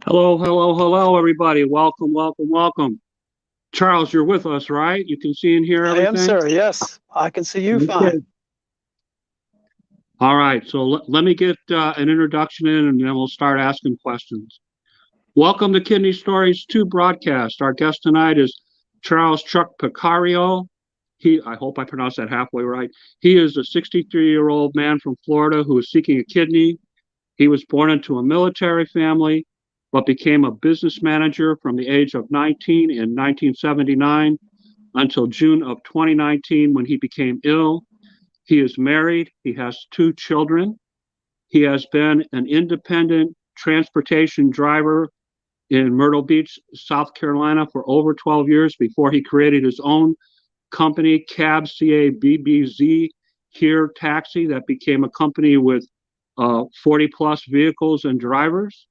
Hello, hello, hello, everybody. Welcome, welcome, welcome. Charles, you're with us, right? You can see and hear I am, everything? sir. Yes, I can see you Okay. fine. All right, so let me get an introduction in and then we'll start asking questions. Welcome to Kidney Stories 2 broadcast. Our guest tonight is Charles Chuck Pecoraro. I hope I pronounced that halfway right. He is a 63-year-old man from Florida who is seeking a kidney. He was born into a military family, but became a business manager from the age of 19 in 1979 until June of 2019 when he became ill. He is married. He has two children. He has been an independent transportation driver in Myrtle Beach, South Carolina for over 12 years before he created his own company, Cab CABBZ Here Taxi, that became a company with 40 plus vehicles and drivers.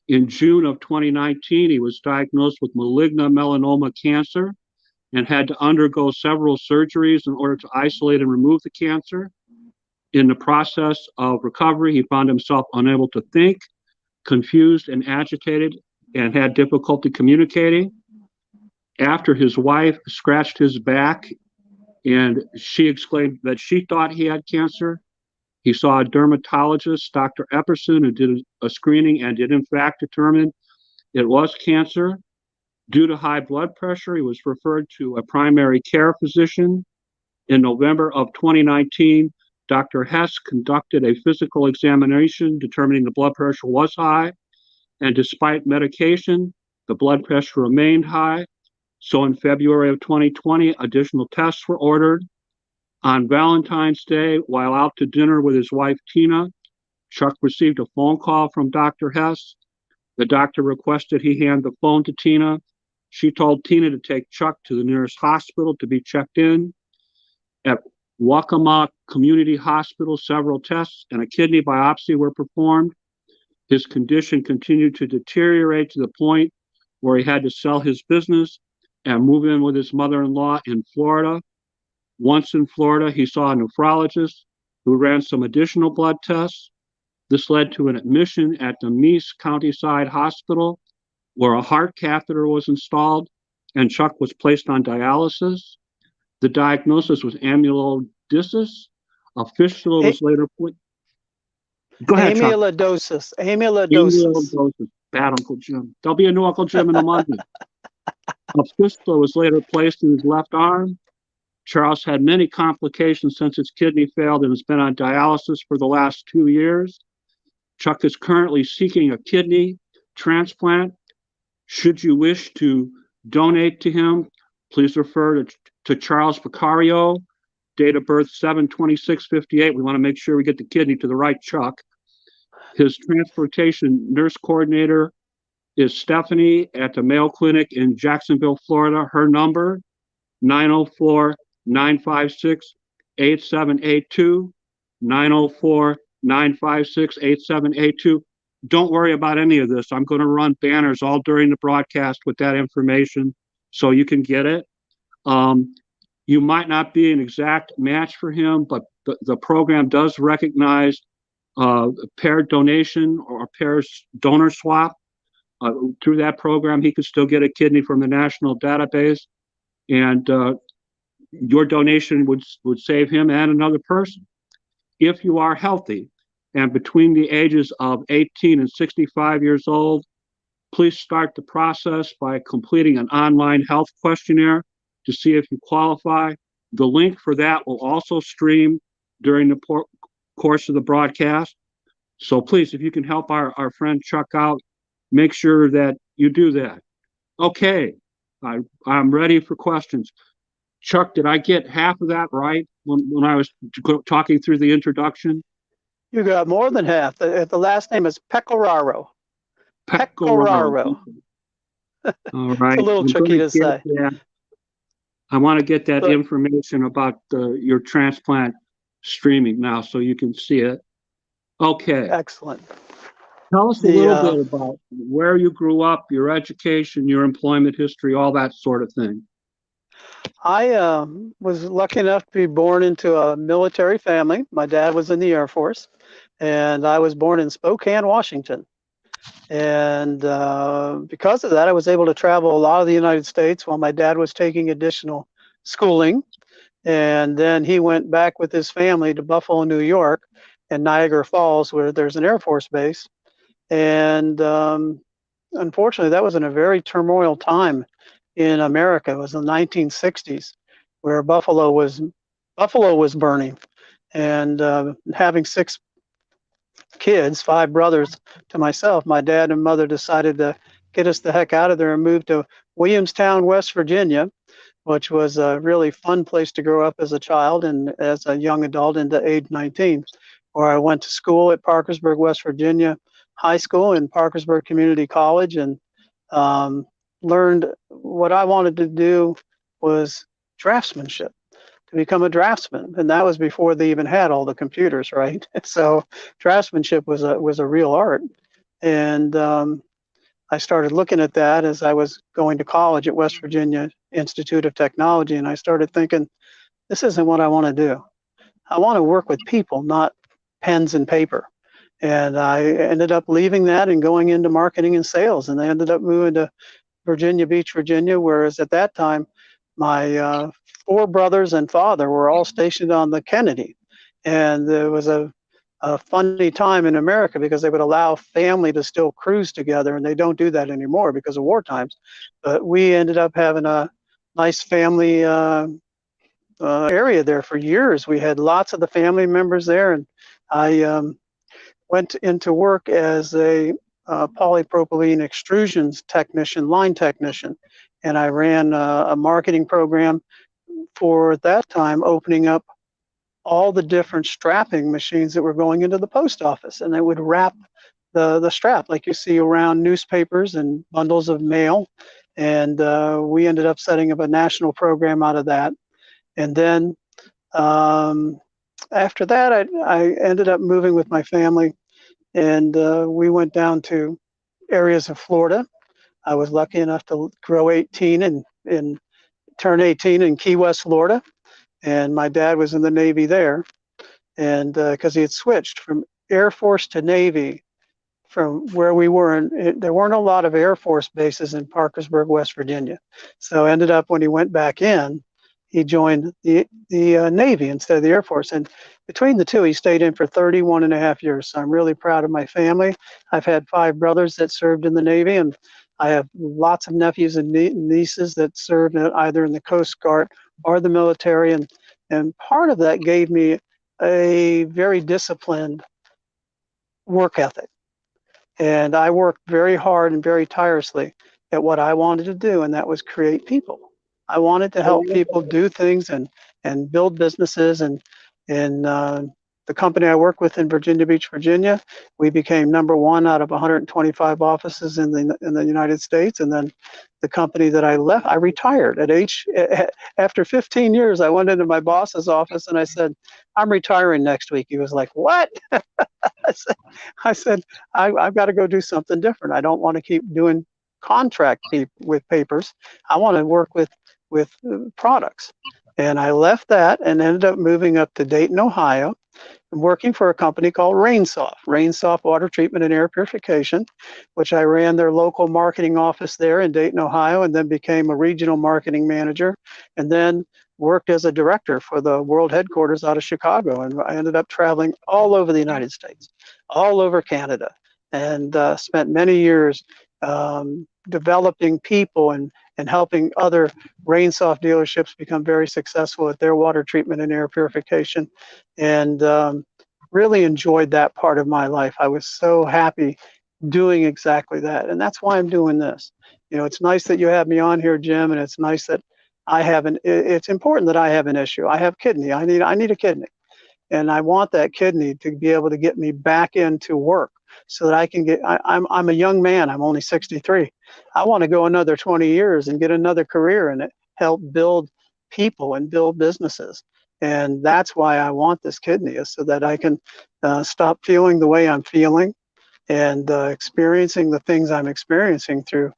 In June of 2019, he was diagnosed with malignant melanoma cancer and had to undergo several surgeries in order to isolate and remove the cancer. In the process of recovery, he found himself unable to think, confused and agitated, and had difficulty communicating. After his wife scratched his back and she exclaimed that she thought he had cancer, he saw a dermatologist, Dr. Epperson, who did a screening and did in fact determine it was cancer. Due to high blood pressure, he was referred to a primary care physician. In November of 2019, Dr. Hess conducted a physical examination determining the blood pressure was high, and despite medication, the blood pressure remained high. So in February of 2020, additional tests were ordered. On Valentine's Day, while out to dinner with his wife, Tina, Chuck received a phone call from Dr. Hess. The doctor requested he hand the phone to Tina. She told Tina to take Chuck to the nearest hospital to be checked in. At Waccamaw Community Hospital, several tests and a kidney biopsy were performed. His condition continued to deteriorate to the point where he had to sell his business and move in with his mother-in-law in Florida. Once in Florida, he saw a nephrologist who ran some additional blood tests. This led to an admission at the Meese Countryside Hospital, where a heart catheter was installed and Chuck was placed on dialysis. The diagnosis was amyloidosis. A fistula was later put. Go ahead, Chuck. Amyloidosis. Amyloidosis. Amyloidosis. Bad Uncle Jim. There'll be a new Uncle Jim in a month. A fistula was later placed in his left arm. Charles had many complications since his kidney failed and has been on dialysis for the last 2 years. Chuck is currently seeking a kidney transplant. Should you wish to donate to him, please refer to Charles Pecoraro, date of birth 7/26/58. We want to make sure we get the kidney to the right Chuck. His transportation nurse coordinator is Stephanie at the Mayo Clinic in Jacksonville, Florida. Her number, 904-956-8782, 904-956-8782. Don't worry about any of this. I'm going to run banners all during the broadcast with that information so you can get it. You might not be an exact match for him, but the program does recognize paired donation or pairs donor swap. Through that program, he could still get a kidney from the national database, and your donation would save him and another person. If you are healthy and between the ages of 18 and 65 years old, please start the process by completing an online health questionnaire to see if you qualify. The link for that will also stream during the course of the broadcast. So please, if you can help our friend Chuck out, make sure that you do that. Okay, I'm ready for questions. Chuck, did I get half of that right when I was talking through the introduction? You got more than half. The last name is Pecoraro. Pecoraro. All right. It's a little tricky to say. I want to get that information about your transplant streaming now so you can see it. Okay. Excellent. Tell us a little bit about where you grew up, your education, your employment history, all that sort of thing. I was lucky enough to be born into a military family. My dad was in the Air Force, and I was born in Spokane, Washington. And because of that, I was able to travel a lot of the United States while my dad was taking additional schooling. And then he went back with his family to Buffalo, New York, and Niagara Falls, where there's an Air Force base. And unfortunately, that was in a very turmoil time in America. It was the 1960s, where Buffalo was burning, and having 6 kids, 5 brothers to myself, my dad and mother decided to get us the heck out of there and move to Williamstown, West Virginia, which was a really fun place to grow up as a child and as a young adult into age 19, where I went to school at Parkersburg, West Virginia High School and Parkersburg Community College, and learned what I wanted to do was draftsmanship, to become a draftsman, and that was before they even had all the computers, right? So draftsmanship was a real art, and I started looking at that as I was going to college at West Virginia Institute of Technology, and I started thinking, this isn't what I want to do. I want to work with people, not pens and paper. And I ended up leaving that and going into marketing and sales, and I ended up moving to Virginia Beach, Virginia, whereas at that time, my 4 brothers and father were all stationed on the Kennedy. And there was a funny time in America because they would allow family to still cruise together, and they don't do that anymore because of war times. But we ended up having a nice family area there for years. We had lots of the family members there, and I went into work as a polypropylene extrusions technician, line technician, and I ran a marketing program for, at that time, opening up all the different strapping machines that were going into the post office, and they would wrap the strap like you see around newspapers and bundles of mail. And we ended up setting up a national program out of that. And then after that, I ended up moving with my family, and we went down to areas of Florida. I was lucky enough to grow 18 and turn 18 in Key West, Florida. And my dad was in the Navy there, and because he had switched from Air Force to Navy from where we were, and there weren't a lot of Air Force bases in Parkersburg, West Virginia. So ended up, when he went back in, he joined the Navy instead of the Air Force. And between the two, he stayed in for 31 and a half years. So I'm really proud of my family. I've had 5 brothers that served in the Navy, and I have lots of nephews and nieces that served either in the Coast Guard or the military. And part of that gave me a very disciplined work ethic. And I worked very hard and very tirelessly at what I wanted to do, and that was create people. I wanted to help people do things and build businesses. And the company I work with in Virginia Beach, Virginia, we became #1 out of 125 offices in the United States. And then the company that I left, I retired after 15 years. I went into my boss's office and I said, "I'm retiring next week." He was like, "What?" I said, I've got to go do something different. I don't want to keep doing contract with papers. I want to work with products. And I left that and ended up moving up to Dayton, Ohio, and working for a company called Rainsoft Water Treatment and Air Purification, which I ran their local marketing office there in Dayton, Ohio, and then became a regional marketing manager, and then worked as a director for the world headquarters out of Chicago. And I ended up traveling all over the United States, all over Canada, and spent many years developing people and helping other Rainsoft dealerships become very successful at their water treatment and air purification. And really enjoyed that part of my life. I was so happy doing exactly that. And that's why I'm doing this. You know, it's nice that you have me on here, Jim, and it's nice that it's important that I have an issue. I have kidney. I need a kidney. And I want that kidney to be able to get me back into work so that I can I'm a young man. I'm only 63. I want to go another 20 years and get another career and help build people and build businesses. And that's why I want this kidney, is so that I can stop feeling the way I'm feeling and experiencing the things I'm experiencing through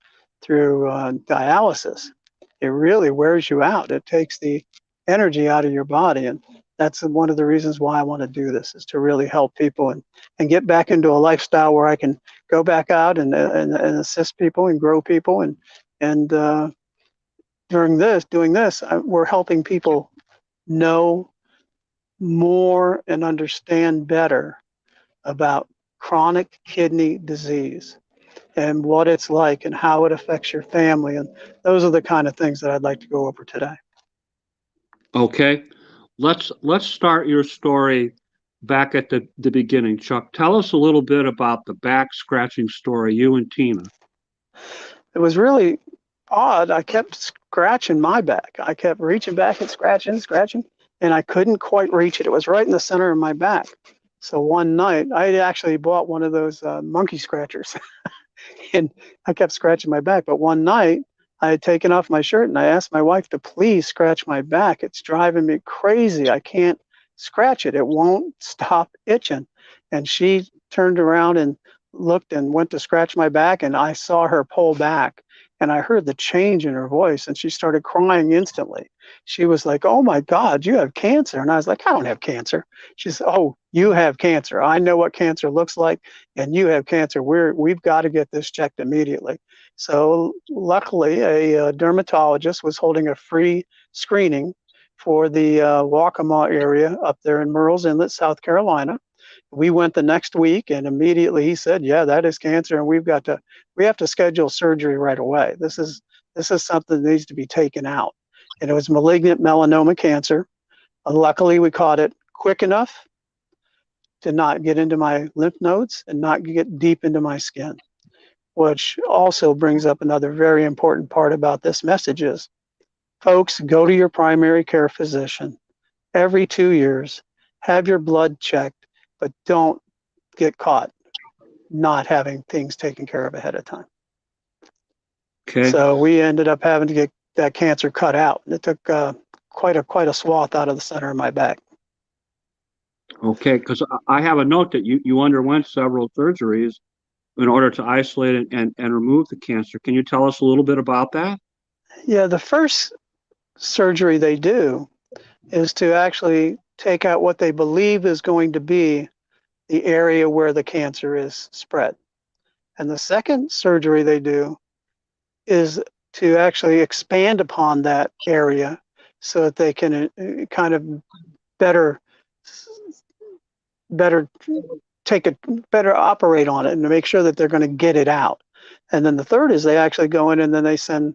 dialysis. It really wears you out. It takes the energy out of your body. And that's one of the reasons why I want to do this, is to really help people and get back into a lifestyle where I can go back out and assist people and grow people. And doing this, we're helping people know more and understand better about chronic kidney disease and what it's like and how it affects your family. And those are the kind of things that I'd like to go over today. Okay, let's start your story back at the beginning. Chuck, tell us a little bit about the back scratching story, you and Tina. It was really odd. I kept scratching my back. I kept reaching back and scratching, and I couldn't quite reach it. It was right in the center of my back. So one night, I actually bought one of those monkey scratchers, and I kept scratching my back. But one night, I had taken off my shirt, and I asked my wife to please scratch my back. It's driving me crazy. I can't scratch it. It won't stop itching. And she turned around and looked and went to scratch my back, and I saw her pull back, and I heard the change in her voice, and she started crying instantly. She was like, "Oh my God, you have cancer." And I was like, "I don't have cancer." She said, "Oh, you have cancer. I know what cancer looks like, and you have cancer. We've got to get this checked immediately." So luckily, a dermatologist was holding a free screening for the Waccamaw area up there in Murrells Inlet, South Carolina. We went the next week, and immediately he said, "Yeah, that is cancer, and we have to schedule surgery right away. This is something that needs to be taken out." And it was malignant melanoma cancer. Luckily, we caught it quick enough to not get into my lymph nodes and not get deep into my skin, which also brings up another very important part about this message is, folks, go to your primary care physician every 2 years, have your blood checked, but don't get caught not having things taken care of ahead of time. Okay. So we ended up having to get that cancer cut out. It took quite a swath out of the center of my back. Okay, because I have a note that you underwent several surgeries in order to isolate it and remove the cancer. Can you tell us a little bit about that? Yeah, the first surgery they do is to actually take out what they believe is going to be the area where the cancer is spread. And the second surgery they do is to actually expand upon that area so that they can kind of better operate on it and to make sure that they're going to get it out. And then the third is they actually go in and then they send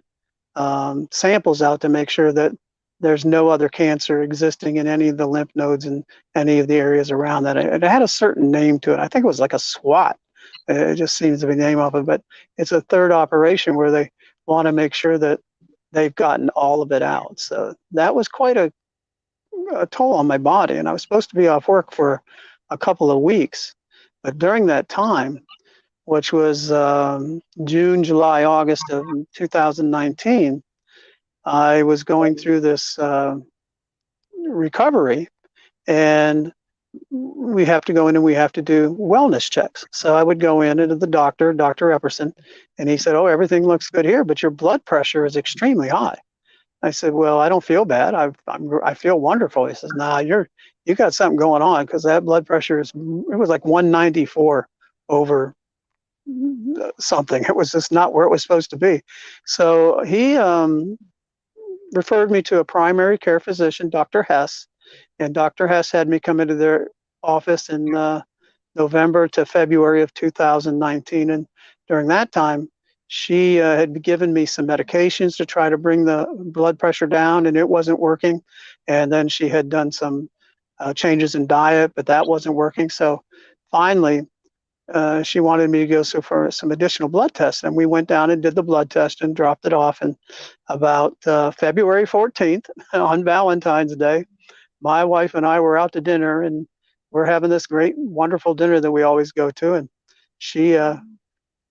samples out to make sure that there's no other cancer existing in any of the lymph nodes and any of the areas around that. It had a certain name to it. I think it was like a SWAT. It just seems to be the name of it, but it's a third operation where they want to make sure that they've gotten all of it out. So that was quite a toll on my body, and I was supposed to be off work for a couple of weeks. But during that time, which was June, July, August of 2019, I was going through this recovery, and we have to go in and we have to do wellness checks. So I would go in into the doctor, Dr. Epperson, and he said, "Oh, everything looks good here, but your blood pressure is extremely high." I said, "Well, I don't feel bad. I feel wonderful." He says, "Nah, you got something going on, because that blood pressure it was like 194 over something. It was just not where it was supposed to be." So he referred me to a primary care physician, Dr. Hess, and Dr. Hess had me come into their office in November to February of 2019. And during that time, she had given me some medications to try to bring the blood pressure down, and it wasn't working. And then she had done some changes in diet, but that wasn't working. So finally, she wanted me to go for some additional blood tests. And we went down and did the blood test and dropped it off. And about February 14th, on Valentine's Day, my wife and I were out to dinner, and we're having this great, wonderful dinner that we always go to. And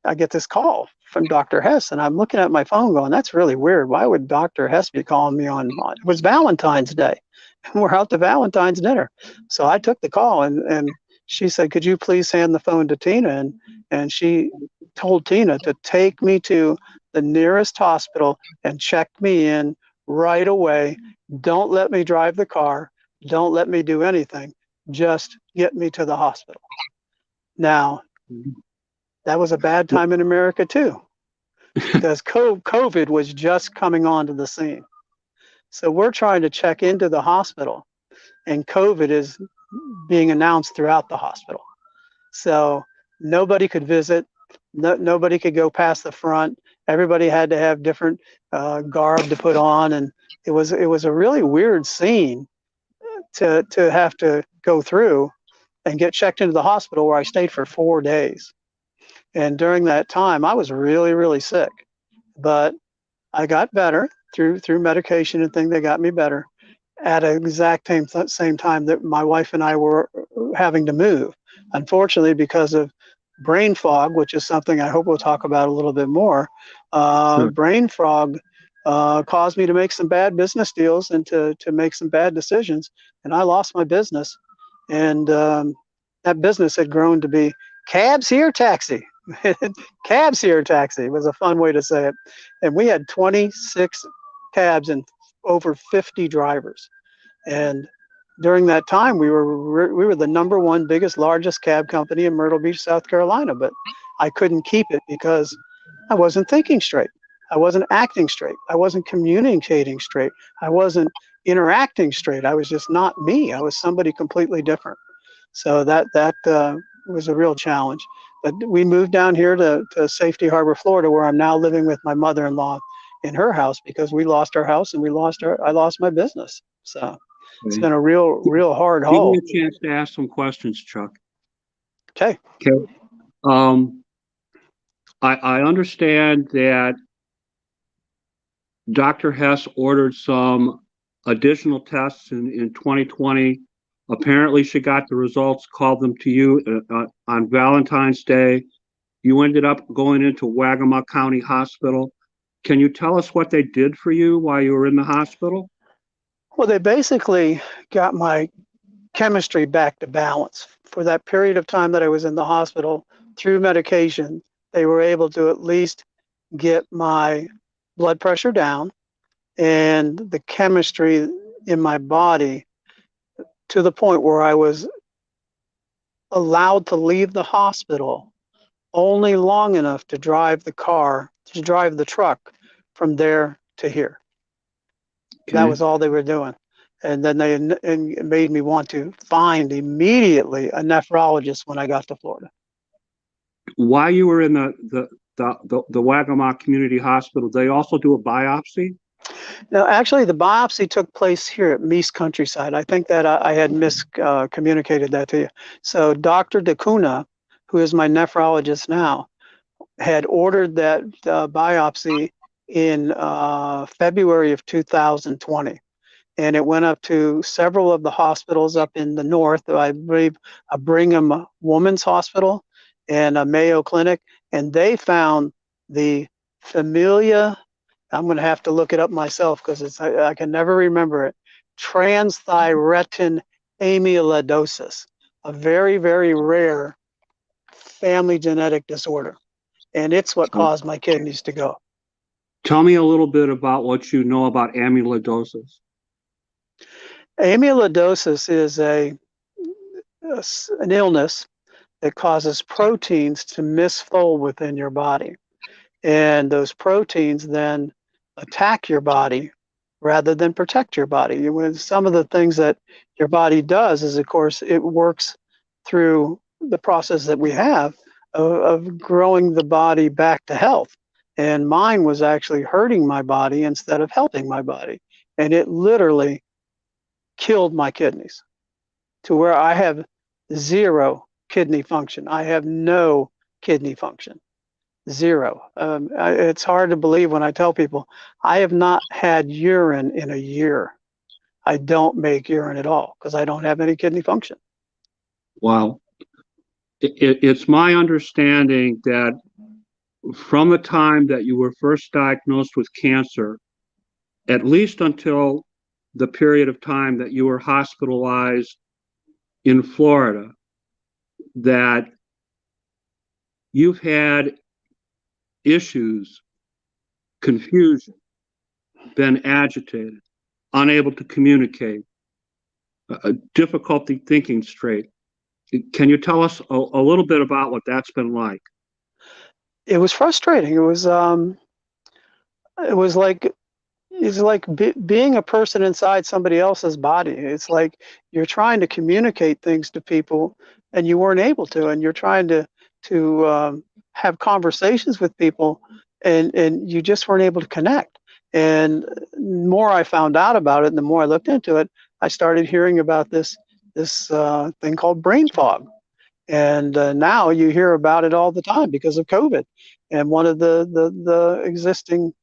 I get this call from Dr. Hess, and I'm looking at my phone going, "That's really weird. Why would Dr. Hess be calling me on it was Valentine's Day, and we're out to Valentine's dinner." So I took the call, and she said, "Could you please hand the phone to Tina?" And she told Tina to take me to the nearest hospital and check me in right away. Don't let me drive the car. Don't let me do anything. Just get me to the hospital. Now, that was a bad time in America too, because COVID was just coming onto the scene. So we're trying to check into the hospital, and COVID is being announced throughout the hospital. So nobody could visit, nobody could go past the front. Everybody had to have different garb to put on, and it was a really weird scene to have to go through and get checked into the hospital, where I stayed for 4 days. And during that time, I was really, really sick, but I got better through medication and things. They got me better at an exact same time that my wife and I were having to move. Unfortunately, because of brain fog, which is something I hope we'll talk about a little bit more, Sure. brain fog caused me to make some bad business deals and to make some bad decisions. And I lost my business. And that business had grown to be Cabs Here Taxi. Cabs Here Taxi was a fun way to say it. And we had 26 cabs and over 50 drivers. And during that time, we were the #1 biggest, largest cab company in Myrtle Beach, South Carolina. But I couldn't keep it because I wasn't thinking straight. I wasn't acting straight. I wasn't communicating straight. I wasn't interacting straight. I was just not me. I was somebody completely different. So that was a real challenge. But we moved down here to Safety Harbor, Florida, where I'm now living with my mother-in-law in her house, because we lost our house and I lost my business. So it's been a real hard Give haul. me a chance to ask some questions, Chuck. Okay. Okay. I understand that Dr. Hess ordered some additional tests in 2020. Apparently, she got the results, called them to you on Valentine's Day. You ended up going into Waccamaw County Hospital. Can you tell us what they did for you while you were in the hospital? Well, they basically got my chemistry back to balance. For that period of time that I was in the hospital, through medication, they were able to at least get my blood pressure down and the chemistry in my body to the point where I was allowed to leave the hospital only long enough to drive the truck from there to here. Okay. That was all they were doing. And then they made me want to find immediately a nephrologist when I got to Florida. While you were in the Waccamaw Community Hospital, they also do a biopsy? Now, actually, the biopsy took place here at Meese Countryside. I think that I had miscommunicated that to you. So Dr. DeCuna, who is my nephrologist now, had ordered that biopsy in February of 2020. And it went up to several of the hospitals up in the north. I believe a Brigham Women's Hospital and a Mayo Clinic, and they found the familia. I'm going to have to look it up myself because I can never remember it. Transthyretin amyloidosis, a very, very rare family genetic disorder. And it's what caused my kidneys to go. Tell me a little bit about what you know about amyloidosis. Amyloidosis is an illness that causes proteins to misfold within your body. And those proteins then attack your body rather than protect your body. Some of the things that your body does is, of course, it works through the process that we have of growing the body back to health. And mine was actually hurting my body instead of helping my body. And it literally killed my kidneys to where I have zero kidney function. I have no kidney function. Zero. It's hard to believe when I tell people I have not had urine in a year. I don't make urine at all because I don't have any kidney function. Wow. It's my understanding that from the time that you were first diagnosed with cancer, at least until the period of time that you were hospitalized in Florida, that you've had issues, confusion, been agitated, unable to communicate, difficulty thinking straight. Can you tell us a little bit about what that's been like? It was frustrating. It was like being a person inside somebody else's body. It's like you're trying to communicate things to people and you weren't able to, and you're trying to have conversations with people, and you just weren't able to connect. And the more I found out about it, and the more I looked into it, I started hearing about this thing called brain fog. And now you hear about it all the time because of COVID. And one of the existing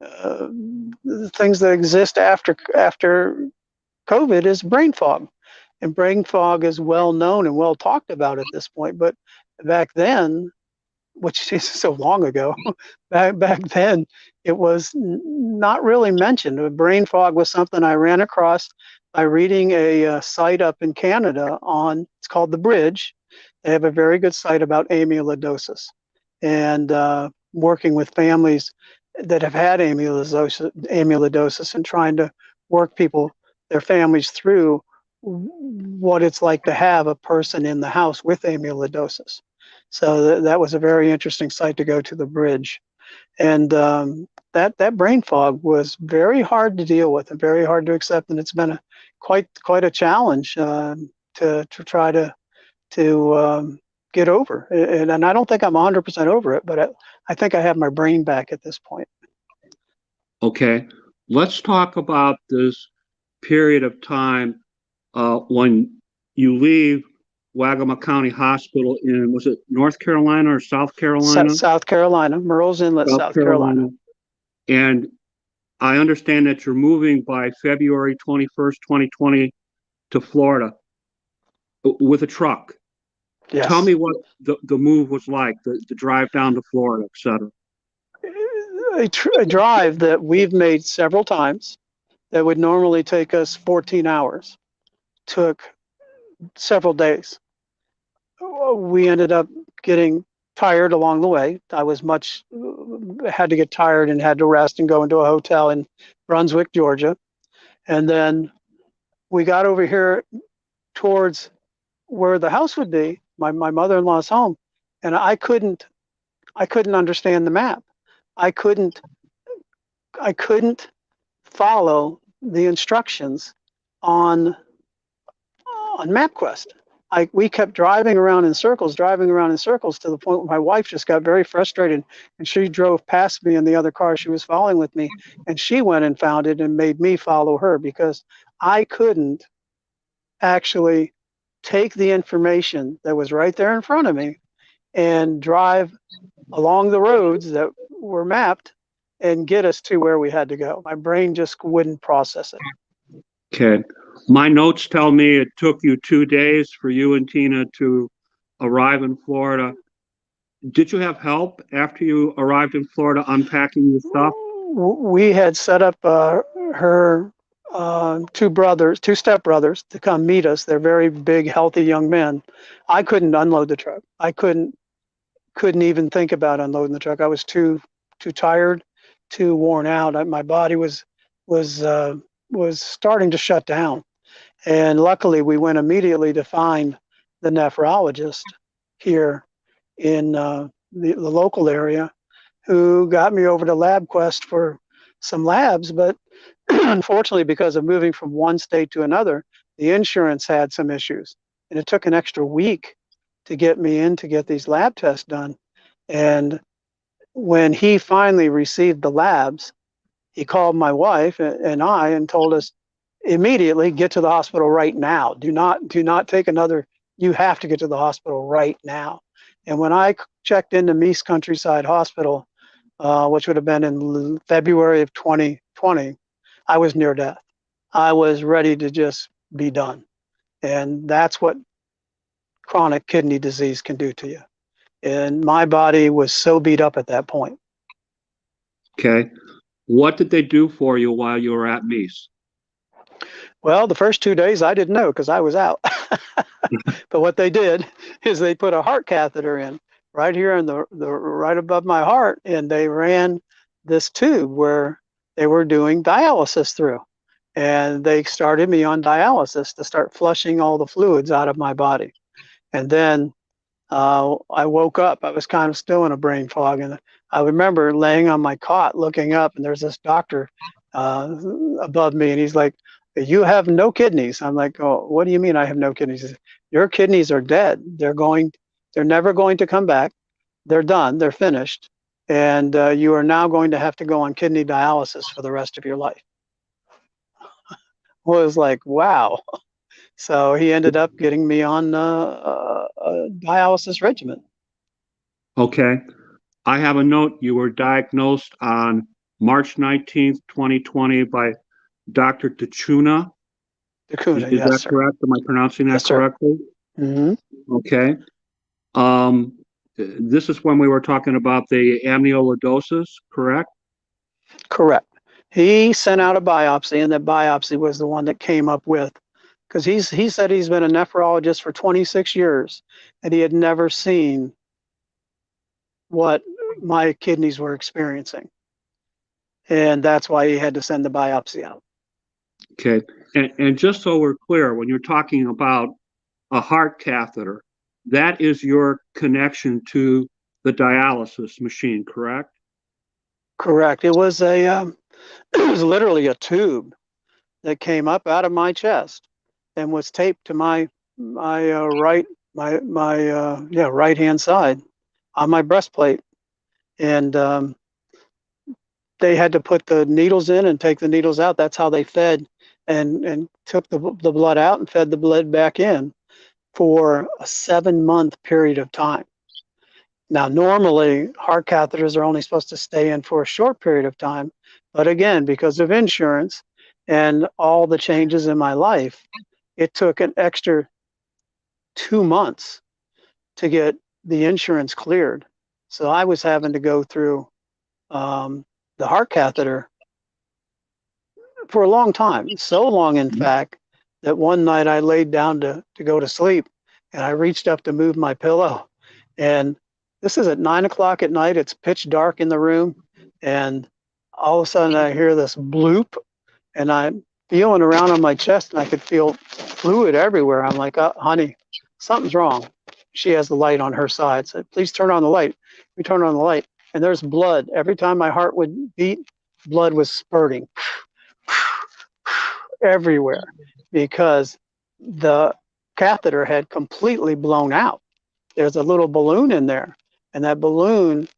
uh, things that exist after COVID is brain fog, and brain fog is well known and well talked about at this point. But back then, which is so long ago, back then it was not really mentioned. Brain fog was something I ran across by reading a site up in Canada on. It's called The Bridge. They have a very good site about amyloidosis, and working with families that have had amyloidosis and trying to work their families through what it's like to have a person in the house with amyloidosis. So that was a very interesting site to go to, The Bridge. And that brain fog was very hard to deal with and very hard to accept, and it's been quite a challenge to try to get over. And I don't think I'm 100% over it, but I think I have my brain back at this point. Okay, let's talk about this period of time when you leave Waccamaw County Hospital in, was it North Carolina or South Carolina? South Carolina, Murrells Inlet, South Carolina. And I understand that you're moving by February 21st, 2020 to Florida with a truck. Yes. Tell me what the move was like, the drive down to Florida, et cetera. A drive that we've made several times that would normally take us 14 hours took several days. We ended up getting tired along the way. I had to get tired and had to rest and go into a hotel in Brunswick, Georgia. And then we got over here towards where the house would be, my mother-in-law's home, and I couldn't understand the map. I couldn't follow the instructions on MapQuest. We kept driving around in circles to the point where my wife just got very frustrated, and she drove past me in the other car. She was following with me, and she went and found it and made me follow her because I couldn't actually take the information that was right there in front of me and drive along the roads that were mapped and get us to where we had to go. My brain just wouldn't process it. Okay. My notes tell me it took you 2 days for you and Tina to arrive in Florida. Did you have help after you arrived in Florida unpacking your stuff? We had set up her two stepbrothers to come meet us. They're very big, healthy young men. I couldn't unload the truck. I couldn't even think about unloading the truck. I was too tired, too worn out. My body was starting to shut down. And luckily, we went immediately to find the nephrologist here in the local area, who got me over to LabQuest for some labs. But unfortunately, because of moving from one state to another, the insurance had some issues, and it took an extra week to get me in to get these lab tests done. And when he finally received the labs, he called my wife and I and told us immediately, get to the hospital right now. Do not take another. You have to get to the hospital right now. And when I checked into Meese Countryside Hospital, which would have been in February of 2020, I was near death. I was ready to just be done. And that's what chronic kidney disease can do to you. And my body was so beat up at that point. Okay. What did they do for you while you were at Meese? Well, the first 2 days I didn't know because I was out. But what they did is they put a heart catheter in right here in the right above my heart, and they ran this tube where they were doing dialysis through. and they started me on dialysis to start flushing all the fluids out of my body. And then I woke up. I was kind of still in a brain fog, and I remember laying on my cot, looking up, and there's this doctor above me, and he's like, "You have no kidneys." I'm like, "Oh, what do you mean I have no kidneys?" He says, "Your kidneys are dead. They're never going to come back. They're done. They're finished, and you are now going to have to go on kidney dialysis for the rest of your life." Was like, wow. So he ended up getting me on a dialysis regimen. Okay. I have a note. You were diagnosed on March 19th, 2020 by Dr. Tachuna. Dacuna, Is yes, that sir. correct? Am I pronouncing that Yes, sir. correctly? Hmm. Okay. This is when we were talking about the amyloidosis, correct? Correct. He sent out a biopsy, and that biopsy was the one that came up with, because he said he's been a nephrologist for 26 years, and he had never seen what my kidneys were experiencing, and that's why he had to send the biopsy out. Okay. And just so we're clear, when you're talking about a heart catheter, that is your connection to the dialysis machine, correct? Correct. It was it was literally a tube that came up out of my chest and was taped to my right hand side on my breastplate, and they had to put the needles in and take the needles out. That's how they fed and took the blood out and fed the blood back in for a 7-month period of time. Now, normally heart catheters are only supposed to stay in for a short period of time, but again, because of insurance and all the changes in my life, it took an extra 2 months to get the insurance cleared. So I was having to go through the heart catheter for a long time, so long, in fact, that one night I laid down to go to sleep, and I reached up to move my pillow. And this is at 9 o'clock at night. It's pitch dark in the room. And all of a sudden I hear this bloop, and I'm feeling around on my chest, and I could feel fluid everywhere. I'm like, oh, honey, something's wrong. She has the light on her side. So please turn on the light. We turn on the light, and there's blood. Every time my heart would beat, blood was spurting everywhere because the catheter had completely blown out. There's a little balloon in there, and that balloon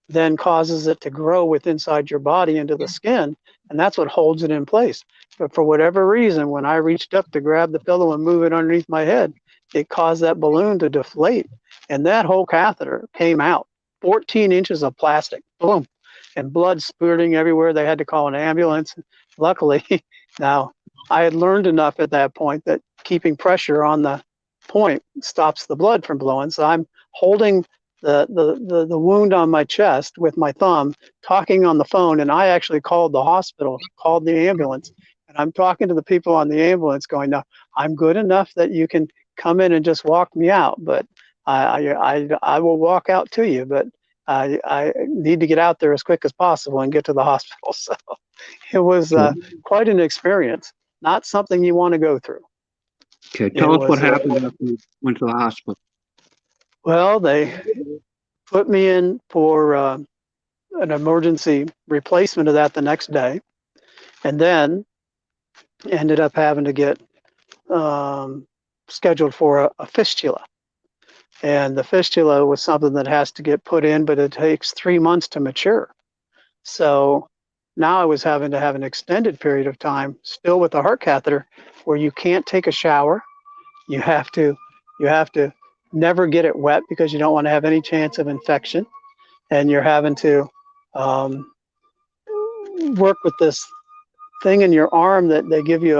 then causes it to grow with inside your body into the skin, and that's what holds it in place. But for whatever reason, when I reached up to grab the pillow and move it underneath my head, it caused that balloon to deflate, and that whole catheter came out. 14 inches of plastic, boom, and blood spurting everywhere. They had to call an ambulance. Luckily, now I had learned enough at that point that keeping pressure on the point stops the blood from flowing. So I'm holding the wound on my chest with my thumb, talking on the phone, and I actually called the hospital, called the ambulance, and I'm talking to the people on the ambulance, going, "Now I'm good enough that you can come in and just walk me out, but I will walk out to you, but I need to get out there as quick as possible and get to the hospital." So it was quite an experience. Not something you want to go through. Okay, tell us what happened after you went to the hospital. Well, they put me in for an emergency replacement of that the next day, and then ended up having to get scheduled for a fistula. And the fistula was something that has to get put in, but it takes 3 months to mature. So now I was having to have an extended period of time still with the heart catheter where you can't take a shower. You have to never get it wet because you don't want to have any chance of infection. And you're having to work with this thing in your arm that they give you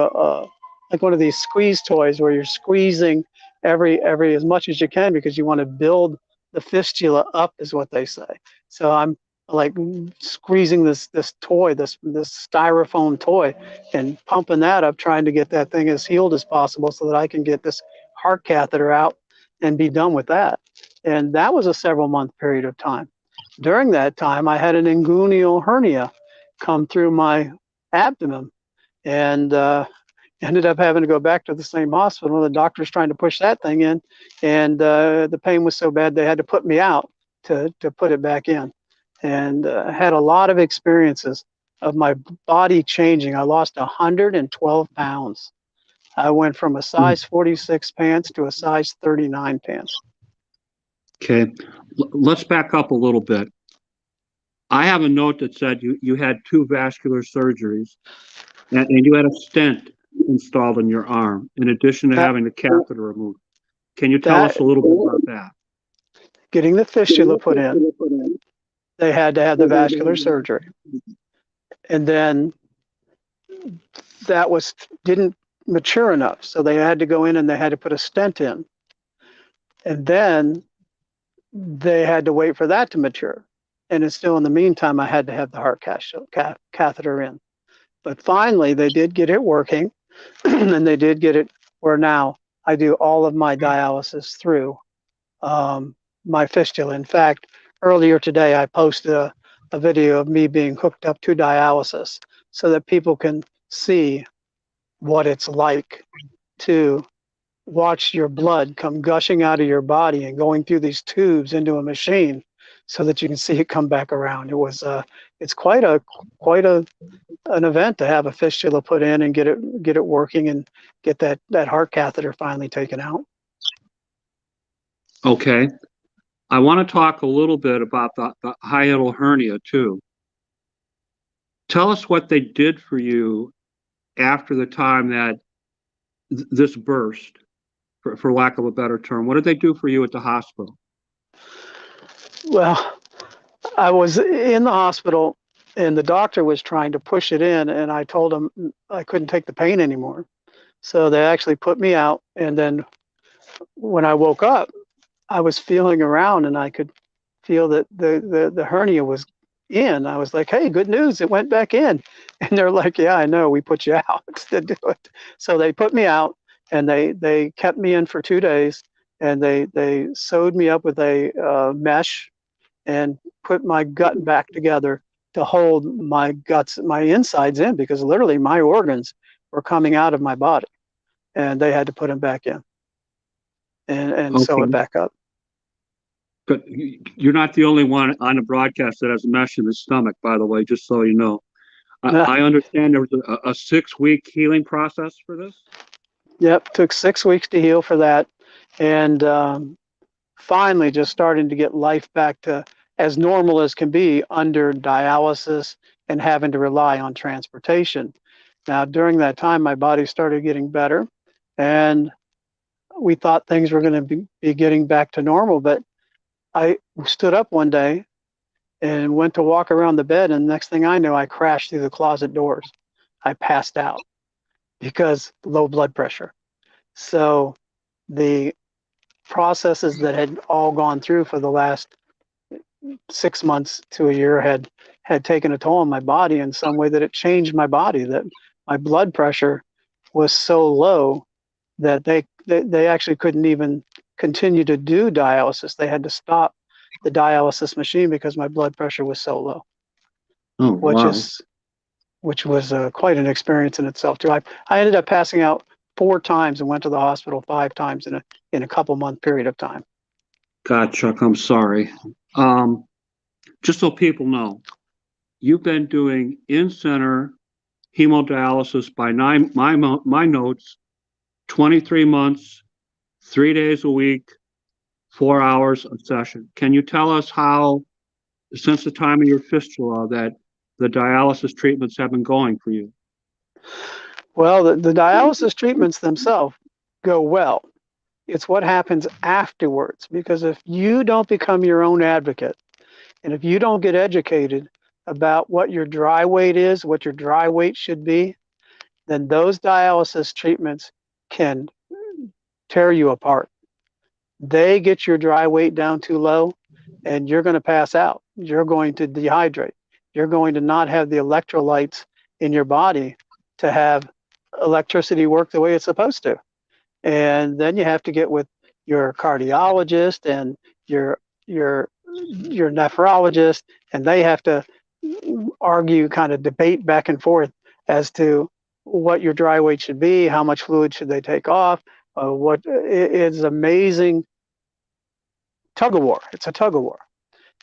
like one of these squeeze toys where you're squeezing every as much as you can because you want to build the fistula up, is what they say. So I'm like squeezing this toy, this styrofoam toy, and pumping that up, trying to get that thing as healed as possible so that I can get this heart catheter out and be done with that. And that was a several month period of time. During that time, I had an inguinal hernia come through my abdomen, and ended up having to go back to the same hospital. The doctor's trying to push that thing in, and the pain was so bad they had to put me out to put it back in. And had a lot of experiences of my body changing. I lost 112 pounds. I went from a size 46 pants to a size 39 pants. Okay, let's back up a little bit. I have a note that said you had 2 vascular surgeries and you had a stent installed in your arm in addition to having the catheter removed. Can you tell us a little bit about that? Getting the fistula put in, they had to have the vascular surgery. And then that didn't mature enough. So they had to go in and they had to put a stent in. And then they had to wait for that to mature. And still in the meantime, I had to have the heart catheter in. But finally, they did get it working, and they did get it where now I do all of my dialysis through my fistula. In fact, earlier today, I posted a video of me being hooked up to dialysis so that people can see what it's like to watch your blood come gushing out of your body and going through these tubes into a machine so that you can see it come back around. It's quite an event to have a fistula put in and get it working and get that heart catheter finally taken out. Okay. I want to talk a little bit about the hiatal hernia too. Tell us what they did for you after the time that this burst, for lack of a better term. What did they do for you at the hospital? Well, I was in the hospital and the doctor was trying to push it in, and I told him I couldn't take the pain anymore. So they actually put me out, and then when I woke up, I was feeling around and I could feel that the hernia was in. I was like, hey, good news, it went back in. And they're like, yeah, I know, we put you out to do it. So they put me out and they kept me in for 2 days, and they sewed me up with a mesh and put my gut back together to hold my guts, my insides in, because literally my organs were coming out of my body, and they had to put them back in and sew it back up. But you're not the only one on the broadcast that has a mesh in his stomach, by the way, just so you know. I understand there was a 6-week healing process for this? Yep, took 6 weeks to heal for that. And finally just starting to get life back to as normal as can be under dialysis and having to rely on transportation. Now, during that time, my body started getting better, and we thought things were going to be getting back to normal. But I stood up one day and went to walk around the bed, and the next thing I know, I crashed through the closet doors. I passed out because low blood pressure. So the processes that had all gone through for the last 6 months to a year had taken a toll on my body in some way, that it changed my body, that my blood pressure was so low that they actually couldn't even continue to do dialysis. They had to stop the dialysis machine because my blood pressure was so low. Oh, wow. Which was quite an experience in itself too. I ended up passing out 4 times and went to the hospital 5 times in a couple month period of time. God, Chuck, I'm sorry. Just so people know, you've been doing in-center hemodialysis by my notes, 23 months, 3 days a week, 4 hours a session. Can you tell us how, since the time of your fistula, that the dialysis treatments have been going for you? Well, the dialysis treatments themselves go well. It's what happens afterwards, because if you don't become your own advocate, and if you don't get educated about what your dry weight is, what your dry weight should be, then those dialysis treatments can tear you apart. They get your dry weight down too low, and you're going to pass out. You're going to dehydrate. You're going to not have the electrolytes in your body to have electricity work the way it's supposed to. And then you have to get with your cardiologist and your nephrologist, and they have to argue, kind of debate back and forth as to what your dry weight should be, how much fluid should they take off, it's amazing tug of war. It's a tug of war.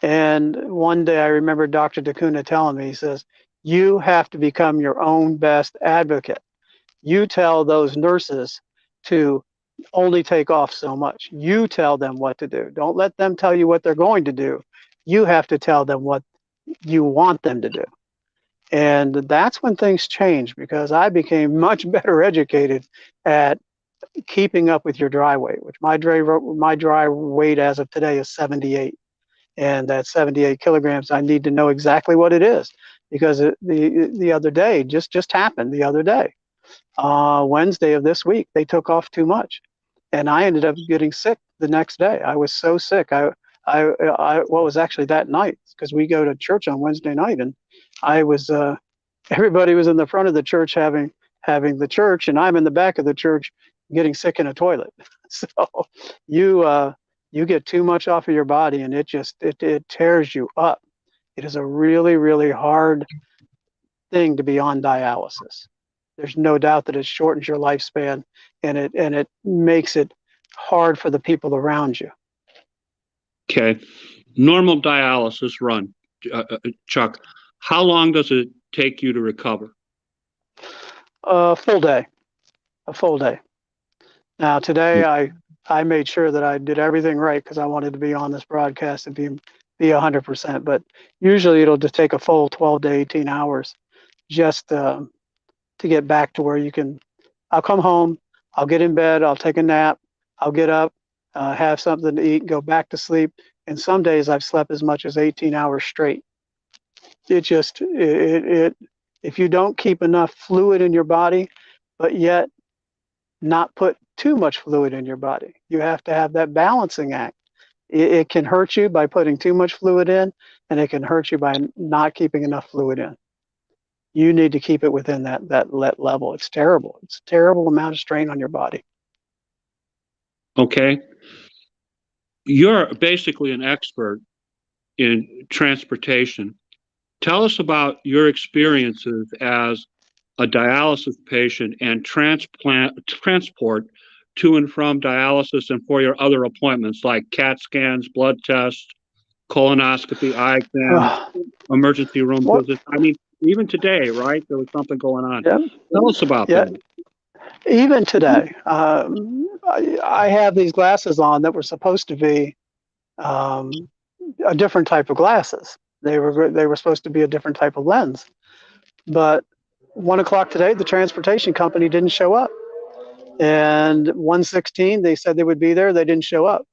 And one day I remember Dr. DeCuna telling me, he says, you have to become your own best advocate. You tell those nurses to only take off so much. You tell them what to do. Don't let them tell you what they're going to do. You have to tell them what you want them to do. And that's when things changed, because I became much better educated at keeping up with your dry weight, which my dry weight as of today is 78. And that 78 kilograms, I need to know exactly what it is, because the other day, just happened the other day, Wednesday of this week, they took off too much, and I ended up getting sick the next day. I was so sick. What was actually that night, because we go to church on Wednesday night, and I was everybody was in the front of the church having the church, and I'm in the back of the church getting sick in a toilet. So you get too much off of your body, and it tears you up. It is a really, really hard thing to be on dialysis. There's no doubt that it shortens your lifespan, and it makes it hard for the people around you. Okay. Normal dialysis run, Chuck, how long does it take you to recover? A full day. Now today I made sure that I did everything right, because I wanted to be on this broadcast and be 100%. But usually it'll just take a full 12 to 18 hours just to get back to where you can. I'll come home, I'll get in bed, I'll take a nap, I'll get up, have something to eat, go back to sleep. And some days I've slept as much as 18 hours straight. If you don't keep enough fluid in your body, but yet not put too much fluid in your body, you have to have that balancing act. It can hurt you by putting too much fluid in, and it can hurt you by not keeping enough fluid in. You need to keep it within that level. It's terrible. It's a terrible amount of strain on your body. Okay. You're basically an expert in transportation. Tell us about your experiences as a dialysis patient and transport to and from dialysis and for your other appointments like CAT scans, blood tests, colonoscopy, eye exams, emergency room visits. I mean, even today, right? There was something going on. Yep. Tell us about that. Even today, I have these glasses on that were supposed to be a different type of glasses. They were supposed to be a different type of lens. But 1 o'clock today, the transportation company didn't show up. And 1:16, they said they would be there. They didn't show up.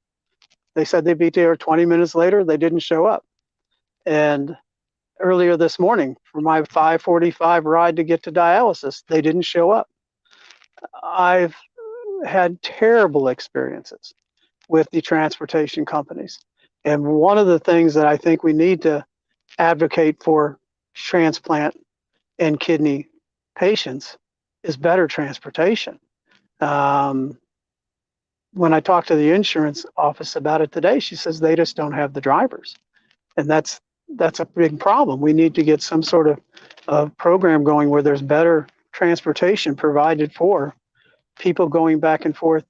They said they'd be there 20 minutes later. They didn't show up. And earlier this morning, for my 5:45 ride to get to dialysis, they didn't show up. I've had terrible experiences with the transportation companies. And one of the things that I think we need to advocate for transplant and kidney patients is better transportation. When I talked to the insurance office about it today, she says they just don't have the drivers. And that's a big problem. We need to get some sort of program going where there's better transportation provided for people going back and forth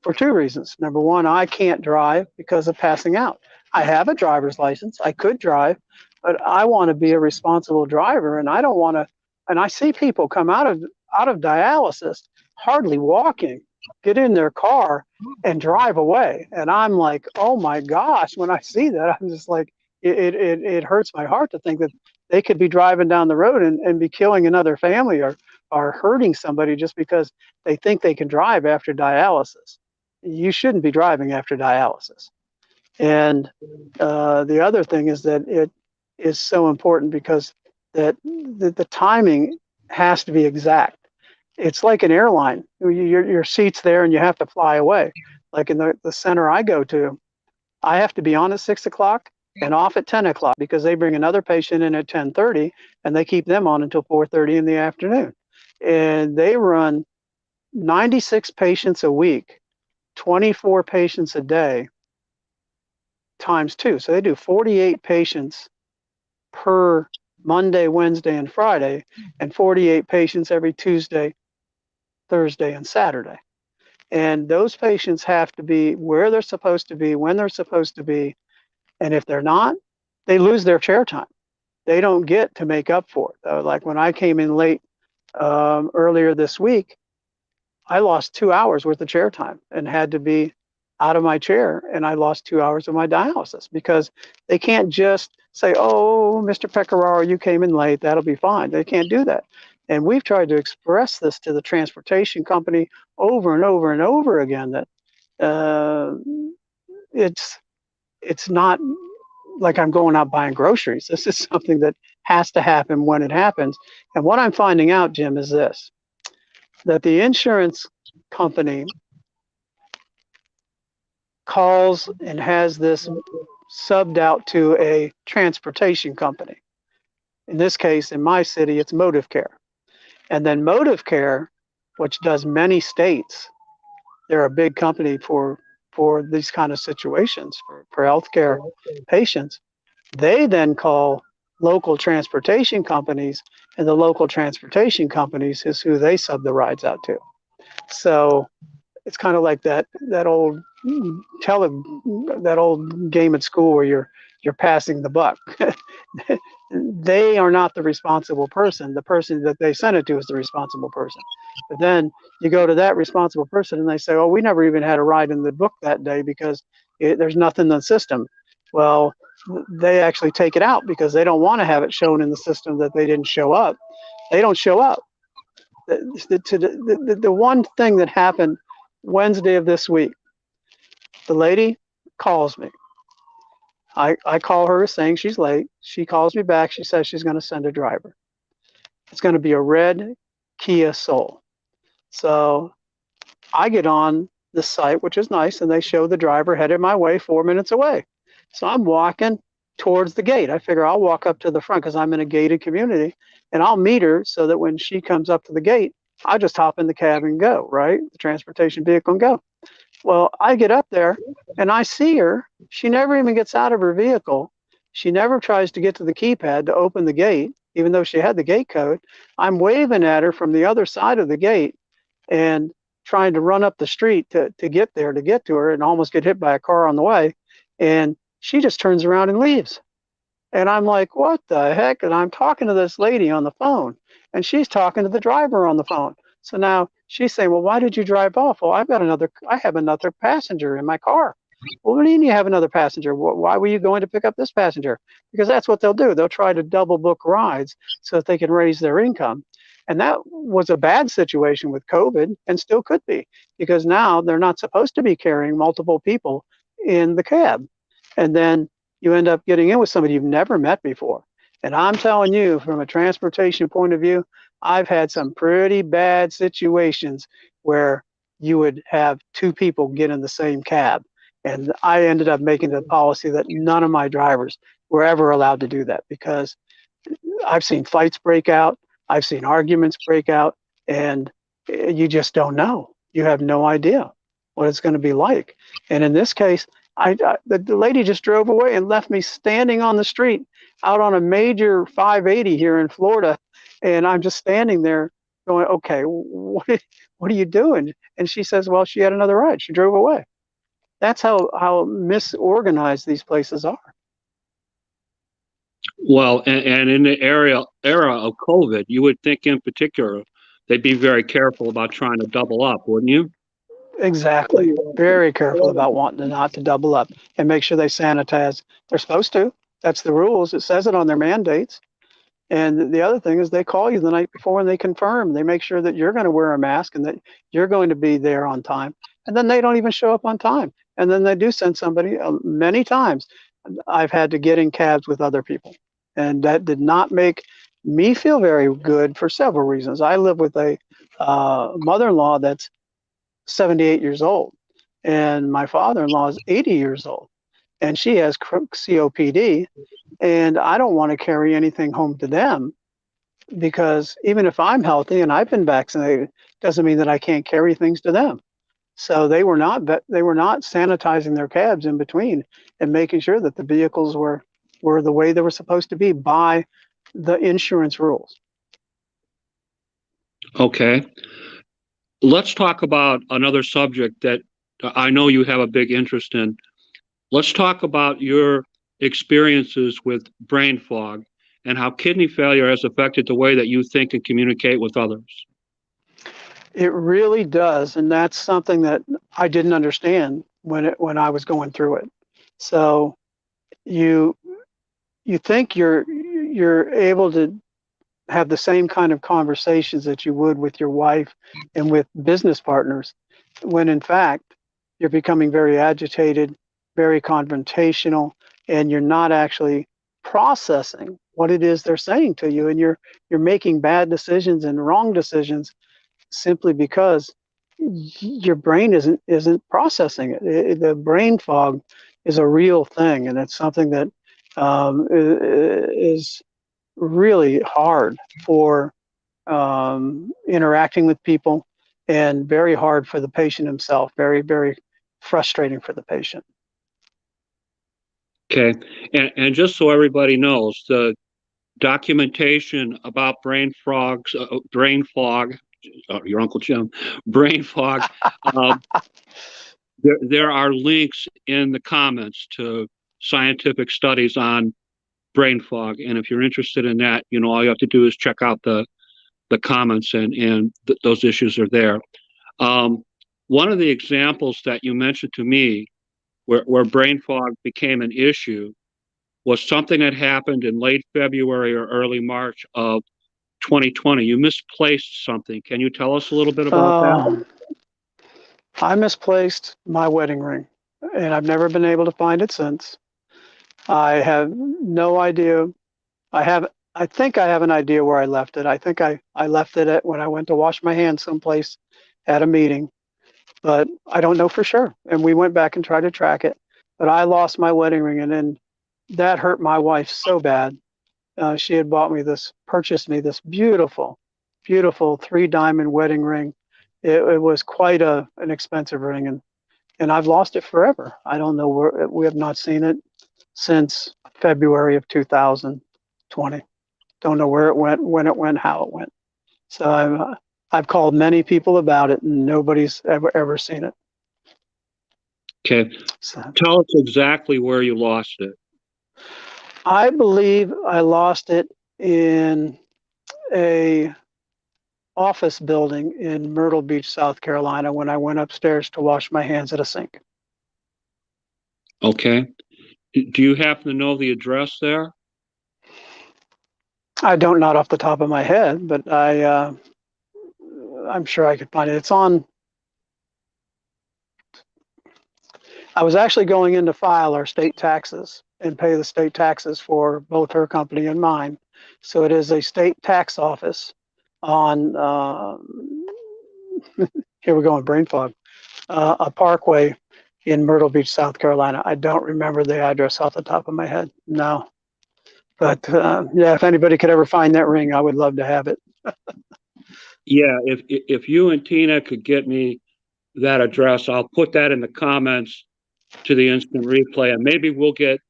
for two reasons. Number one, I can't drive because of passing out. I have a driver's license. I could drive, but I want to be a responsible driver, and I don't want to. And I see people come out of dialysis hardly walking, get in their car and drive away. And I'm like, oh my gosh, when I see that, I'm just like, it hurts my heart to think that they could be driving down the road and be killing another family or hurting somebody just because they think they can drive after dialysis. You shouldn't be driving after dialysis. And the other thing is that it is so important because that the timing has to be exact. It's like an airline. Your seat's there and you have to fly away. Like in the center I go to, I have to be on at 6 o'clock and off at 10 o'clock because they bring another patient in at 10:30 and they keep them on until 4:30 in the afternoon. And they run 96 patients a week, 24 patients a day, times 2. So they do 48 patients per Monday, Wednesday, and Friday, and 48 patients every Tuesday, Thursday, and Saturday. And those patients have to be where they're supposed to be, when they're supposed to be. And if they're not, they lose their chair time. They don't get to make up for it. Like when I came in late earlier this week, I lost 2 hours worth of chair time and had to be out of my chair. And I lost 2 hours of my dialysis because they can't just say, oh, Mr. Pecoraro, you came in late. That'll be fine. They can't do that. And we've tried to express this to the transportation company over and over and over again that it's not like I'm going out buying groceries. This is something that has to happen when it happens. And what I'm finding out, Jim, is this, that the insurance company calls and has this subbed out to a transportation company. In this case, in my city, it's Motive Care. And then Motive Care, which does many states, they're a big company for these kind of situations for healthcare patients. They then call local transportation companies, and the local transportation companies is who they sub the rides out to. So it's kind of like that old that old game at school where you're passing the buck. They are not the responsible person. The person that they sent it to is the responsible person. But then you go to that responsible person and they say, oh, we never even had a ride in the book that day because there's nothing in the system. Well, they actually take it out because they don't want to have it shown in the system that they didn't show up. They don't show up. The one thing that happened Wednesday of this week, the lady calls me. I call her saying she's late. She calls me back. She says she's going to send a driver. It's going to be a red Kia Soul. So I get on the site, which is nice, and they show the driver headed my way 4 minutes away. So I'm walking towards the gate. I figure I'll walk up to the front because I'm in a gated community, and I'll meet her so that when she comes up to the gate, I'll just hop in the cab and go, right? The transportation vehicle and go. Well, I get up there and I see her. She never even gets out of her vehicle. She never tries to get to the keypad to open the gate, even though she had the gate code. I'm waving at her from the other side of the gate and trying to run up the street to get there, to get to her, and almost get hit by a car on the way. And she just turns around and leaves. And I'm like, what the heck? And I'm talking to this lady on the phone, and she's talking to the driver on the phone. So now she's saying, well, why did you drive off? Well, I have another passenger in my car. Well, what do you mean you have another passenger? Why were you going to pick up this passenger? Because that's what they'll do. They'll try to double book rides so that they can raise their income. And that was a bad situation with COVID and still could be, because now they're not supposed to be carrying multiple people in the cab. And then you end up getting in with somebody you've never met before. And I'm telling you, from a transportation point of view, I've had some pretty bad situations where you would have two people get in the same cab. And I ended up making the policy that none of my drivers were ever allowed to do that, because I've seen fights break out. I've seen arguments break out, and you just don't know. You have no idea what it's going to be like. And in this case, the lady just drove away and left me standing on the street out on a major 580 here in Florida. And I'm just standing there going, okay, what are you doing? And she says, well, she had another ride. She drove away. That's how misorganized these places are. Well, and in the era of COVID, you would think in particular they'd be very careful about trying to double up, wouldn't you? Exactly. Very careful about wanting not to double up and make sure they sanitize. They're supposed to. That's the rules. It says it on their mandates. And the other thing is they call you the night before and they confirm. They make sure that you're going to wear a mask and that you're going to be there on time. And then they don't even show up on time. And then they do send somebody. Many times I've had to get in cabs with other people. And that did not make me feel very good for several reasons. I live with a mother-in-law that's 78 years old. And my father-in-law is 80 years old. And she has COPD. And I don't want to carry anything home to them, because even if I'm healthy and I've been vaccinated, doesn't mean that I can't carry things to them. So they were not sanitizing their cabs in between and making sure that the vehicles were the way they were supposed to be by the insurance rules. Okay. Let's talk about another subject that I know you have a big interest in. Let's talk about your experiences with brain fog and how kidney failure has affected the way that you think and communicate with others. It really does, and that's something that I didn't understand when I was going through it. So you think you're able to have the same kind of conversations that you would with your wife and with business partners, when in fact you're becoming very agitated, very confrontational, and you're not actually processing what it is they're saying to you, and you're making bad decisions and wrong decisions simply because your brain isn't processing it. The brain fog is a real thing, and it's something that is really hard for interacting with people, and very hard for the patient himself. Very, very frustrating for the patient. Okay. And just so everybody knows, the documentation about brain fog, your Uncle Jim, brain fog, there are links in the comments to scientific studies on brain fog. And if you're interested in that, all you have to do is check out the comments, and those issues are there. One of the examples that you mentioned to me where brain fog became an issue was something that happened in late February or early March of 2020. You misplaced something. Can you tell us a little bit about that? I misplaced my wedding ring, and I've never been able to find it since. I have no idea. I think I have an idea where I left it. I think I left it when I went to wash my hands someplace at a meeting, but I don't know for sure. And we went back and tried to track it, but I lost my wedding ring, and then that hurt my wife so bad. She had purchased me this beautiful, beautiful 3-diamond wedding ring. It was quite an expensive ring, and I've lost it forever. I don't know where. We have not seen it since February of 2020. Don't know where it went, when it went, how it went. So I've called many people about it, and nobody's ever seen it. Okay. So tell us exactly where you lost it. I believe I lost it in a office building in Myrtle Beach, South Carolina, when I went upstairs to wash my hands at a sink. Okay. Do you happen to know the address there? I don't, not off the top of my head, but I'm sure I could find it. I was actually going in to file our state taxes and pay the state taxes for both her company and mine. So it is a state tax office on, here we go on brain fog, a parkway in Myrtle Beach, South Carolina. I don't remember the address off the top of my head. No. But yeah, if anybody could ever find that ring, I would love to have it. Yeah, if you and Tina could get me that address, I'll put that in the comments to the instant replay, and maybe we'll get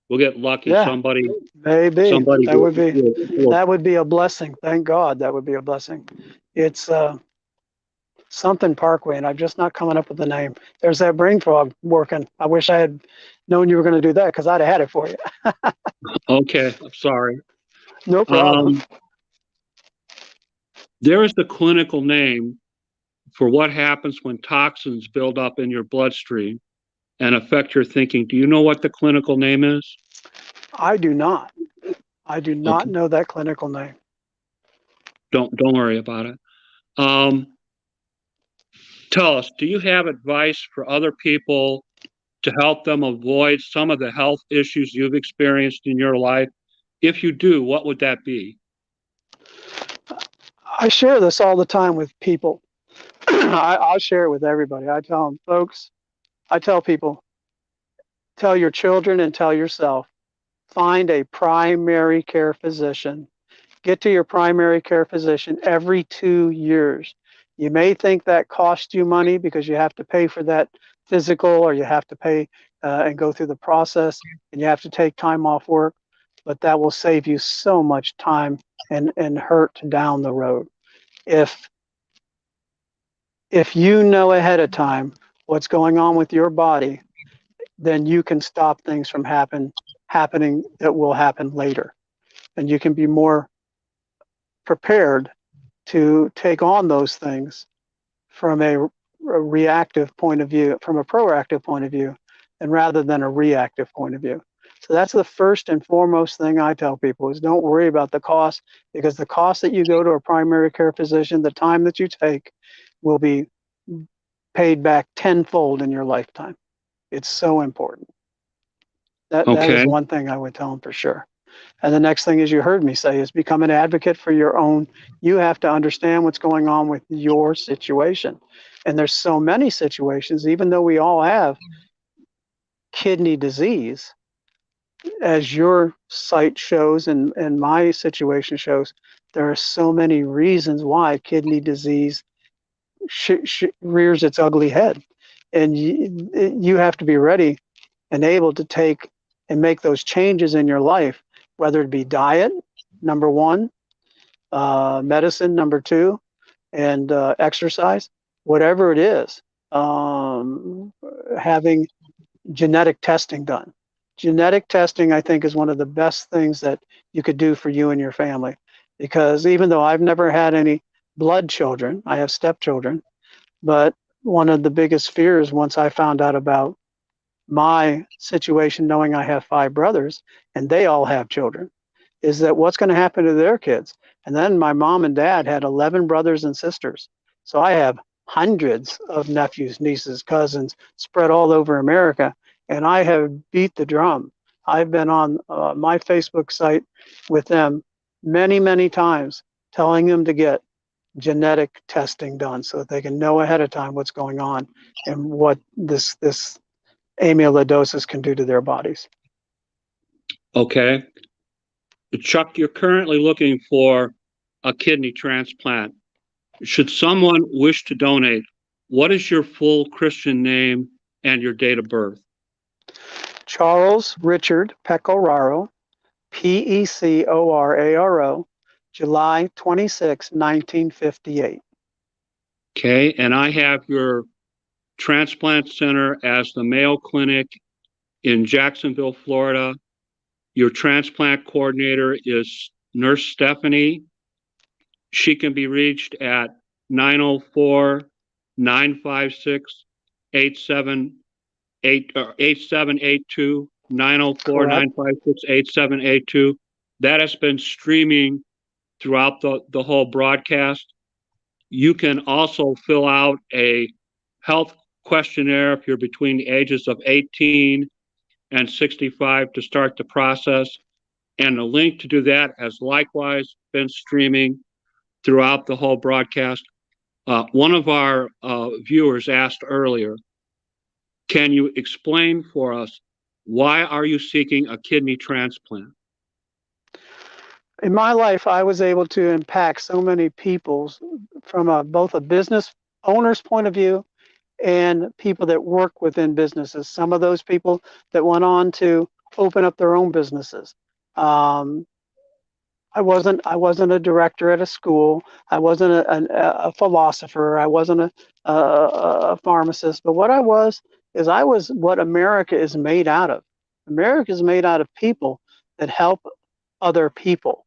lucky. Yeah, somebody that would be a blessing. Thank God, that would be a blessing. It's something Parkway, and I'm just not coming up with the name. There's that brain fog working. I wish I had known you were going to do that, because I'd have had it for you. Okay, I'm sorry. No problem. There is the clinical name for what happens when toxins build up in your bloodstream and affect your thinking. Do you know what the clinical name is? I do not. I do not know that clinical name. Don't worry about it. Tell us, do you have advice for other people to help them avoid some of the health issues you've experienced in your life? If you do, what would that be? I share this all the time with people. I'll share it with everybody. I tell them, folks, I tell people, tell your children and tell yourself, find a primary care physician. Get to your primary care physician every 2 years. You may think that costs you money because you have to pay for that physical, or you have to pay and go through the process, and you have to take time off work. but that will save you so much time and hurt down the road. If you know ahead of time what's going on with your body, then you can stop things from happening that will happen later. And you can be more prepared to take on those things from a reactive point of view, from a proactive point of view, and rather than a reactive point of view. So that's the first and foremost thing I tell people is don't worry about the cost, because the cost that you go to a primary care physician, the time that you take will be paid back tenfold in your lifetime. It's so important. That Okay. is one thing I would tell them for sure. And the next thing, as you heard me say, is become an advocate for your own. You have to understand what's going on with your situation. And there's so many situations, even though we all have kidney disease, as your site shows and my situation shows, there are so many reasons why kidney disease rears its ugly head. And you have to be ready and able to take and make those changes in your life, whether it be diet, number one, medicine, number two, and exercise, whatever it is, having genetic testing done. Genetic testing, I think, is one of the best things that you could do for you and your family. Because even though I've never had any blood children, I have stepchildren, but one of the biggest fears once I found out about my situation, knowing I have 5 brothers and they all have children, is that what's going to happen to their kids? And then my mom and dad had 11 brothers and sisters. So I have hundreds of nephews, nieces, cousins spread all over America. And I have beat the drum. I've been on my Facebook site with them many, many times, telling them to get genetic testing done so that they can know ahead of time what's going on and what this amyloidosis can do to their bodies. Okay. Chuck, you're currently looking for a kidney transplant. Should someone wish to donate, what is your full Christian name and your date of birth? Charles Richard Pecoraro, Pecoraro, July 26, 1958. Okay, and I have your transplant center as the Mayo Clinic in Jacksonville, Florida. Your transplant coordinator is Nurse Stephanie. She can be reached at 904-956-8782, 904-956-8782. That has been streaming throughout the whole broadcast. You can also fill out a health questionnaire if you're between the ages of 18 and 65 to start the process. And the link to do that has likewise been streaming throughout the whole broadcast. One of our viewers asked earlier, can you explain for us, why are you seeking a kidney transplant? In my life, I was able to impact so many people from both a business owner's point of view and people that work within businesses. Some of those people that went on to open up their own businesses. I wasn't a director at a school. I wasn't a philosopher. I wasn't a pharmacist. But what I was what America is made out of. America is made out of people that help other people.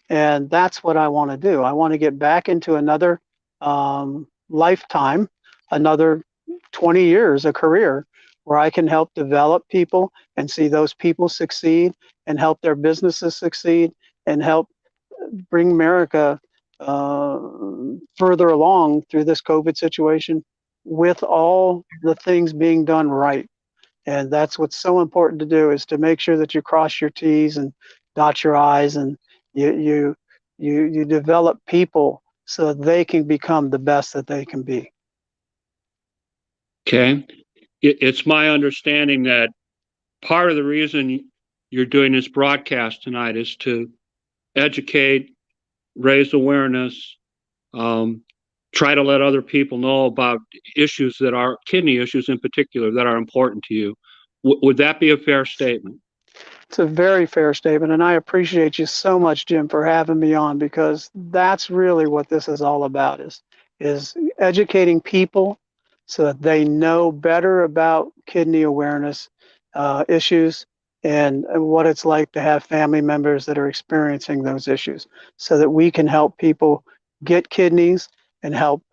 And that's what I want to do. I want to get back into another lifetime, another 20 years, a career where I can help develop people and see those people succeed and help their businesses succeed and help bring America further along through this COVID situation with all the things being done right. And that's what's so important to do, is to make sure that you cross your T's and dot your I's, and you develop people so that they can become the best that they can be. Okay. It's my understanding that part of the reason you're doing this broadcast tonight is to educate, raise awareness, try to let other people know about issues that are kidney issues in particular that are important to you. Would that be a fair statement? It's a very fair statement, and I appreciate you so much, Jim, for having me on, because that's really what this is all about, is educating people so that they know better about kidney awareness issues, and what it's like to have family members that are experiencing those issues, so that we can help people get kidneys and help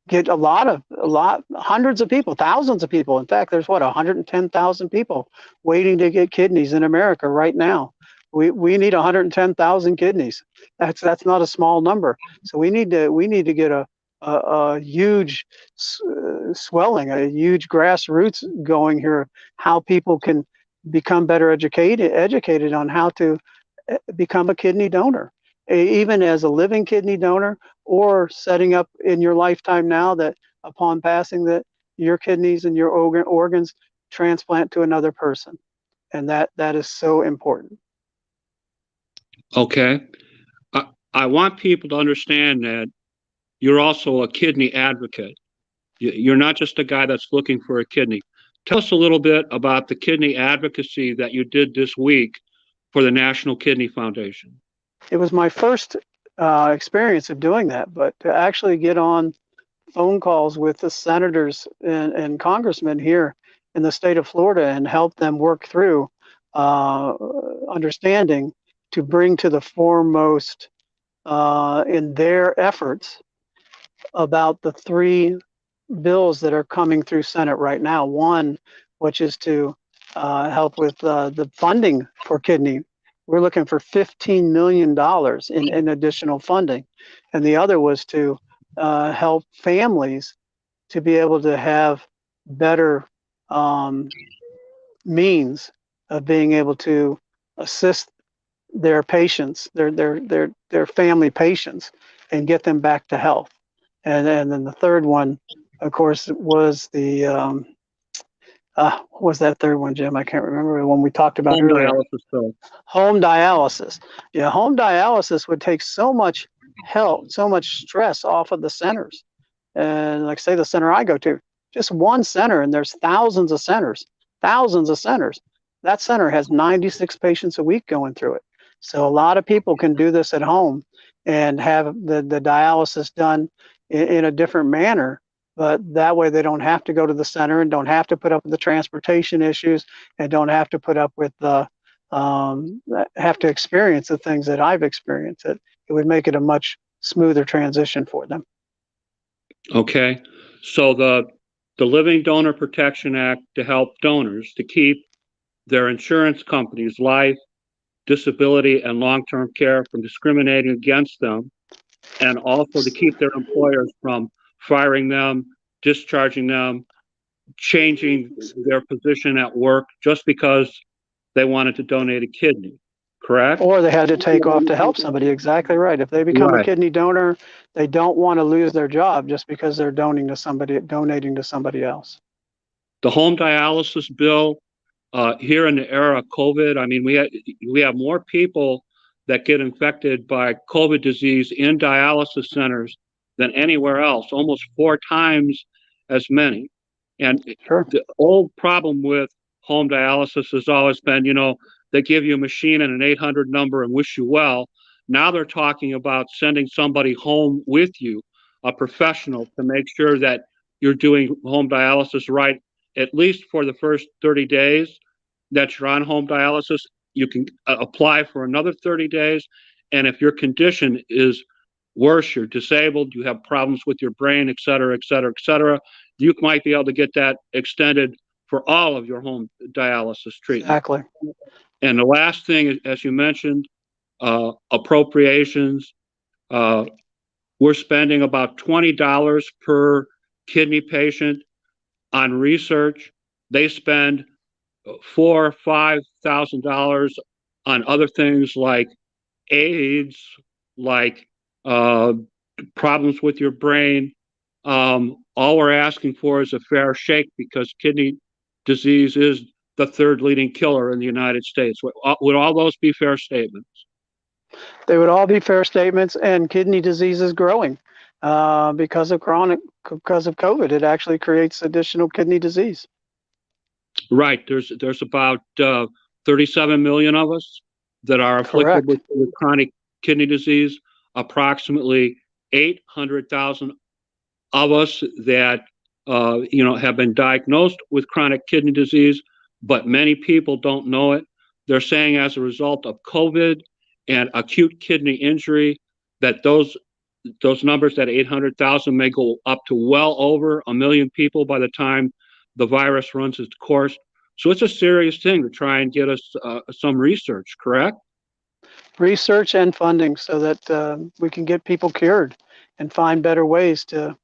get hundreds of people, thousands of people. In fact, there's 110,000 people waiting to get kidneys in America right now. We need 110,000 kidneys. That's not a small number. So we need to get a huge swelling, a huge grassroots going here, how people can become better educated on how to become a kidney donor, even as a living kidney donor, or setting up in your lifetime now that upon passing that your kidneys and your organs transplant to another person. And that is so important. Okay. I want people to understand that you're also a kidney advocate. You're not just a guy that's looking for a kidney. Tell us a little bit about the kidney advocacy that you did this week for the National Kidney Foundation. It was my first experience of doing that, but to actually get on phone calls with the senators and congressmen here in the state of Florida and help them work through understanding to bring to the foremost in their efforts about the three bills that are coming through Senate right now. One, which is to help with the funding for kidney. We're looking for $15 million in additional funding. And the other was to help families to be able to have better means of being able to assist their patients, their family patients, and get them back to health. And then the third one, of course, was the what was that third one, Jim? I can't remember the one we talked about earlier. Dialysis bill. Home dialysis. Yeah, home dialysis would take so much help, so much stress off of the centers. And like say the center I go to, just one center, and there's thousands of centers. That center has 96 patients a week going through it. So a lot of people can do this at home and have the dialysis done in a different manner. But that way they don't have to go to the center and don't have to put up with the transportation issues and don't have to put up with the have to experience the things that I've experienced. It would make it a much smoother transition for them. Okay. So the Living Donor Protection Act to help donors to keep their insurance companies, life, disability, and long-term care from discriminating against them, and also to keep their employers from firing them, discharging them, changing their position at work just because they wanted to donate a kidney, correct? Or they had to take off to help somebody. Exactly right. If they become a kidney donor, they don't want to lose their job just because they're donating to somebody else. The home dialysis bill here in the era of COVID, I mean, we have more people that get infected by COVID disease in dialysis centers than anywhere else, almost 4 times as many. And Sure. The old problem with home dialysis has always been, they give you a machine and an 800 number and wish you well. Now they're talking about sending somebody home with you, a professional, to make sure that you're doing home dialysis right, at least for the first 30 days that you're on home dialysis. You can apply for another 30 days. And if your condition is worse, you're disabled, you have problems with your brain, et cetera, et cetera, et cetera, you might be able to get that extended for all of your home dialysis treatment. Exactly. And the last thing, as you mentioned, appropriations. We're spending about $20 per kidney patient on research. They spend $4,000 or $5,000 on other things like AIDS, like problems with your brain. All we're asking for is a fair shake, because kidney disease is the third leading killer in the United States. Would all those be fair statements? They would all be fair statements, and kidney disease is growing because of COVID. It actually creates additional kidney disease. Right. There's about 37 million of us that are afflicted Correct. with chronic kidney disease, approximately 800,000 of us that have been diagnosed with chronic kidney disease, but many people don't know it. They're saying as a result of COVID and acute kidney injury that those numbers, that 800,000, may go up to well over 1 million people by the time the virus runs its course. So it's a serious thing to try and get us some research, correct? Research and funding so that we can get people cured and find better ways to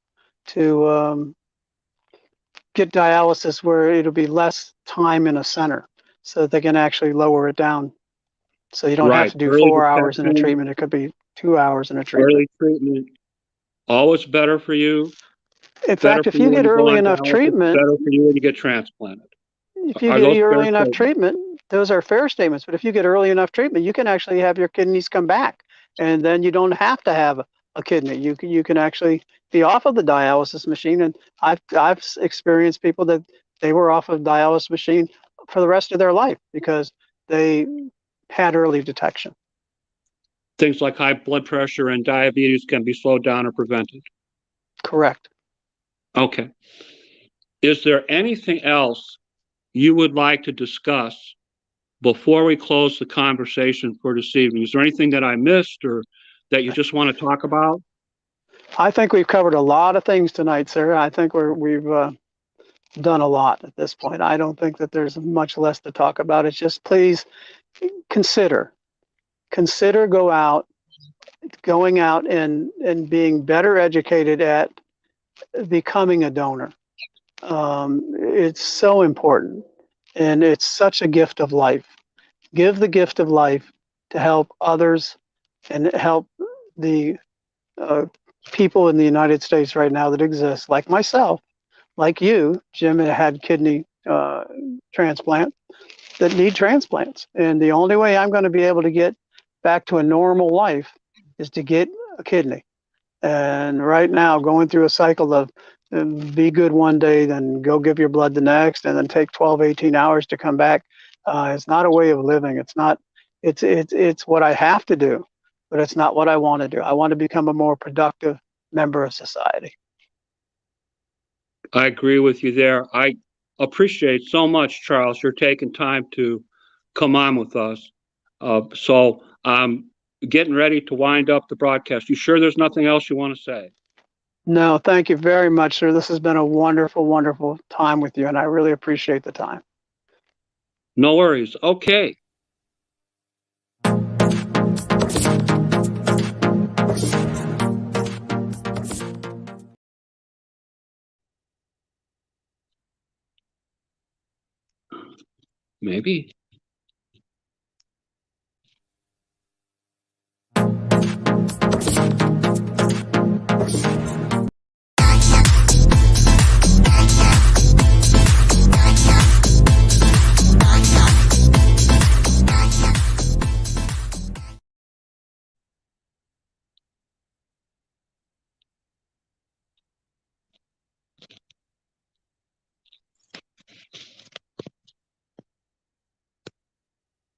get dialysis where it'll be less time in a center so that they can actually lower it down. So you don't have Right. to do Early 4 hours in a detection, treatment. It could be 2 hours in a treatment. early treatment, always better for you. In Better fact, for if you you when get you go early on enough dialysis, treatment, better for you when you get transplanted. if you Are get those fair early enough statements? treatment, those are fair statements. But if you get early enough treatment, you can actually have your kidneys come back, and then you don't have to have a kidney. You can actually be off of the dialysis machine. And I've experienced people that they were off of dialysis machine for the rest of their life because they had early detection. Things like high blood pressure and diabetes can be slowed down or prevented. Correct. Okay. Is there anything else you would like to discuss before we close the conversation for this evening? Is there anything that I missed or that you just want to talk about? I think we've covered a lot of things tonight, sir. I think we've done a lot at this point. I don't think that there's much less to talk about. It's just please consider going out and being better educated at becoming a donor. It's so important, and it's such a gift of life. Give the gift of life to help others and help the people in the United States right now that exist, like myself, like you, Jim, had kidney transplant, that need transplants. And the only way I'm going to be able to get back to a normal life is to get a kidney. And right now, going through a cycle of be good one day, then go give your blood the next, and then take 12, 18 hours to come back, it's not a way of living. It's not, it's what I have to do, but it's not what I want to do. I want to become a more productive member of society. I agree with you there. I appreciate so much, Charles, you're taking time to come on with us. So I'm getting ready to wind up the broadcast. You sure there's nothing else you want to say? No, thank you very much, sir. This has been a wonderful, wonderful time with you, and I really appreciate the time. No worries. Okay. Maybe.